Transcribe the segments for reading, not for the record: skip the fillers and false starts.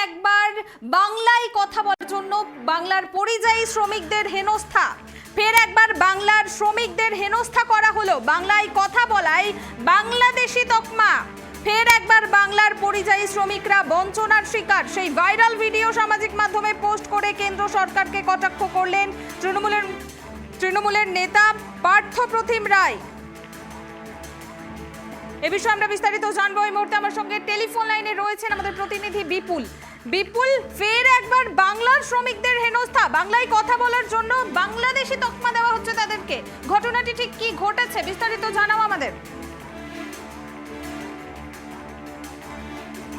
একবার বাংলায় কথা বলার জন্য বাংলার পরিযায়ী শ্রমিকদের হেনস্থা। ফের একবার বাংলার শ্রমিকদের হেনস্থা করা হলো। বাংলায় কথা বলায় বাংলাদেশি তকমা। ফের একবার বাংলার পরিযায়ী শ্রমিকরা বঞ্চনার শিকার। সেই ভাইরাল ভিডিও সামাজিক মাধ্যমে পোস্ট করে কেন্দ্র সরকারকে কটাক্ষ করলেন তৃণমূলের নেতা পার্থ প্রতিম রায়। এ বিষয়ে আমরা বিস্তারিত জানবো। এই মুহূর্তে আমার সঙ্গে টেলিফোন লাইনে রয়েছেন আমাদের প্রতিনিধি বিপুল। বিপুল, ফের একবার বাংলার শ্রমিকদের হেনস্থা, বাংলায় কথা বলার জন্য বাংলাদেশি তকমা দেওয়া হচ্ছে তাদেরকে। ঘটনাটি ঠিক কি ঘটেছে বিস্তারিত জানাও আমাদের।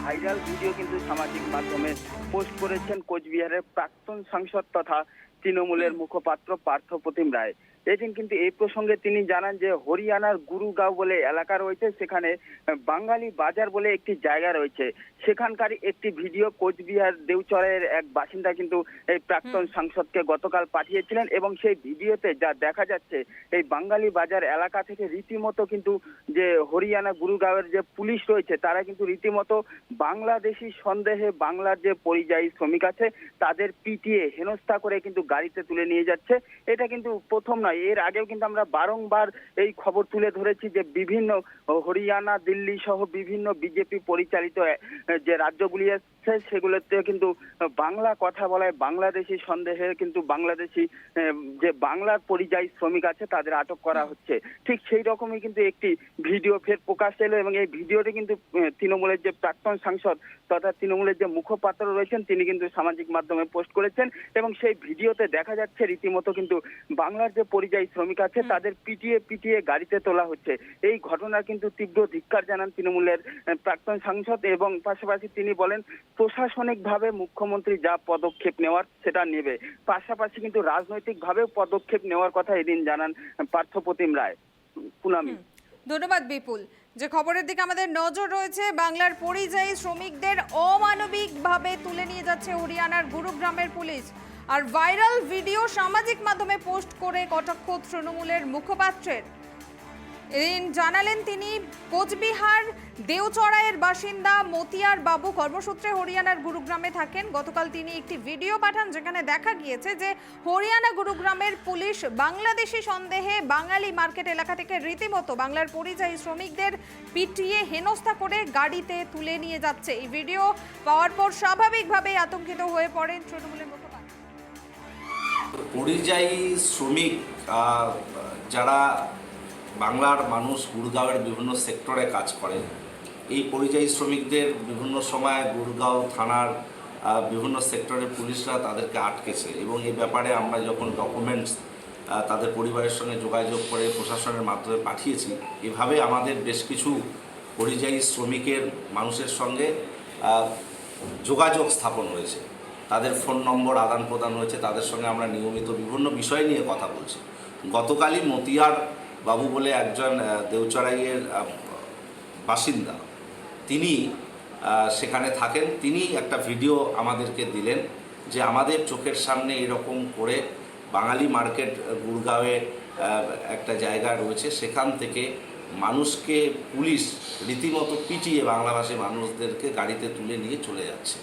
ভাইরাল ভিডিও কিন্তু সামাজিক মাধ্যমে পোস্ট করেছেন কোচবিহারের প্রাক্তন সাংসদ তথা তৃণমূলের মুখপাত্র পার্থ প্রতিম রায়। এদিন কিন্তু এই প্রসঙ্গে তিনি জানান যে হরিয়ানার গুরুগাঁও বলে এলাকা রয়েছে, সেখানে বাঙালি বাজার বলে একটি জায়গা রয়েছে, সেখানকার একটি ভিডিও কোচবিহার দেউচরের এক বাসিন্দা কিন্তু এই প্রাক্তন সাংসদকে গতকাল পাঠিয়েছিলেন এবং সেই ভিডিওতে যা দেখা যাচ্ছে এই বাঙালি বাজার এলাকা থেকে রীতিমতো কিন্তু যে হরিয়ানা গুরুগাঁওয়ের যে পুলিশ রয়েছে তারা কিন্তু রীতিমতো বাংলাদেশি সন্দেহে বাংলার যে পরিযায়ী শ্রমিক আছে তাদের পিটিয়ে হেনস্থা করে কিন্তু গাড়িতে তুলে নিয়ে যাচ্ছে। এটা কিন্তু প্রথম নয়, এর আগেও কিন্তু আমরা বারংবার এই খবর তুলে ধরেছি যে বিভিন্ন হরিয়ানা, দিল্লি সহ বিভিন্ন বিজেপি পরিচালিত যে রাজ্যগুলি আছে সেগুলোতে কিন্তু বাংলা কথা বলায় বাংলাদেশি সন্দেহে কিন্তু বাংলাদেশি যে বাংলার পরিযায়ী শ্রমিক আছে তাদের আটক করা হচ্ছে। ঠিক সেই রকমই কিন্তু একটি ভিডিও ফের প্রকাশ এলো এবং এই ভিডিওটি কিন্তু তৃণমূলের যে প্রাক্তন সাংসদ তথা তৃণমূলের যে মুখপাত্র রয়েছেন তিনি কিন্তু সামাজিক মাধ্যমে পোস্ট করেছেন এবং সেই ভিডিওতে দেখা যাচ্ছে রীতিমতো কিন্তু বাংলার যে পরিযায়ী শ্রমিক আছে তাদের পিটিয়ে পিটিয়ে গাড়িতে তোলা হচ্ছে। এই ঘটনার কিন্তু তীব্র ধিক্কার জানান তৃণমূলের প্রাক্তন সাংসদ এবং পাশাপাশি তিনি বলেন প্রশাসনিকভাবে মুখ্যমন্ত্রী যা পদক্ষেপ নেওয়ার সেটা নেবে, পাশাপাশি কিন্তু রাজনৈতিকভাবেও পদক্ষেপ নেওয়ার কথা এদিন জানান পার্থ প্রতিম রায়। পুনামি, ধন্যবাদ বিপুল। যে খবরের দিকে আমাদের নজর রয়েছে, বাংলার পরিযায়ী শ্রমিকদের অমানবিকভাবে তুলে নিয়ে যাচ্ছে হরিয়ানার গুরুগ্রামের পুলিশ। আর ভাইরাল ভিডিও সামাজিক মাধ্যমে পোস্ট করে কটাক্ষ তৃণমূলের মুখপাত্রের। এদিন জানালেন তিনি কোচবিহার দেওচড়াইয়ের বাসিন্দা মতিয়ার বাবু কর্মসূত্রে হরিয়ানার গুরুগ্রামে থাকেন। গতকাল তিনি একটি ভিডিও পাঠান যেখানে দেখা গিয়েছে যে হরিয়ানা গুরুগ্রামের পুলিশ বাংলাদেশি সন্দেহে বাঙালি মার্কেট এলাকা থেকে রীতিমতো বাংলার পরিযায়ী শ্রমিকদের পিটিয়ে হেনস্থা করে গাড়িতে তুলে নিয়ে যাচ্ছে। এই ভিডিও পাওয়ার পর স্বাভাবিকভাবেই আতঙ্কিত হয়ে পড়েন তৃণমূলের মুখপাত্র। পরিযায়ী শ্রমিক যারা বাংলার মানুষ গুরগাঁওয়ের বিভিন্ন সেক্টরে কাজ করে, এই পরিযায়ী শ্রমিকদের বিভিন্ন সময় গুরগাঁও থানার বিভিন্ন সেক্টরের পুলিশরা তাদেরকে আটকেছে এবং এই ব্যাপারে আমরা যখন ডকুমেন্টস তাদের পরিবারের সঙ্গে যোগাযোগ করে প্রশাসনের মাধ্যমে পাঠিয়েছি, এভাবে আমাদের বেশ কিছু পরিযায়ী শ্রমিকের মানুষের সঙ্গে যোগাযোগ স্থাপন হয়েছে, তাদের ফোন নম্বর আদান প্রদান হয়েছে, তাদের সঙ্গে আমরা নিয়মিত বিভিন্ন বিষয় নিয়ে কথা বলছি। গতকালই মতিয়ার বাবু বলে একজন দেওচড়াইয়ের বাসিন্দা, তিনি সেখানে থাকেন, তিনি একটা ভিডিও আমাদেরকে দিলেন যে আমাদের চোখের সামনে এরকম করে বাঙালি মার্কেট গুরগাঁওয়ে একটা জায়গা রয়েছে, সেখান থেকে মানুষকে পুলিশ রীতিমতো পিটিয়ে বাংলাভাষী মানুষদেরকে গাড়িতে তুলে নিয়ে চলে যাচ্ছে।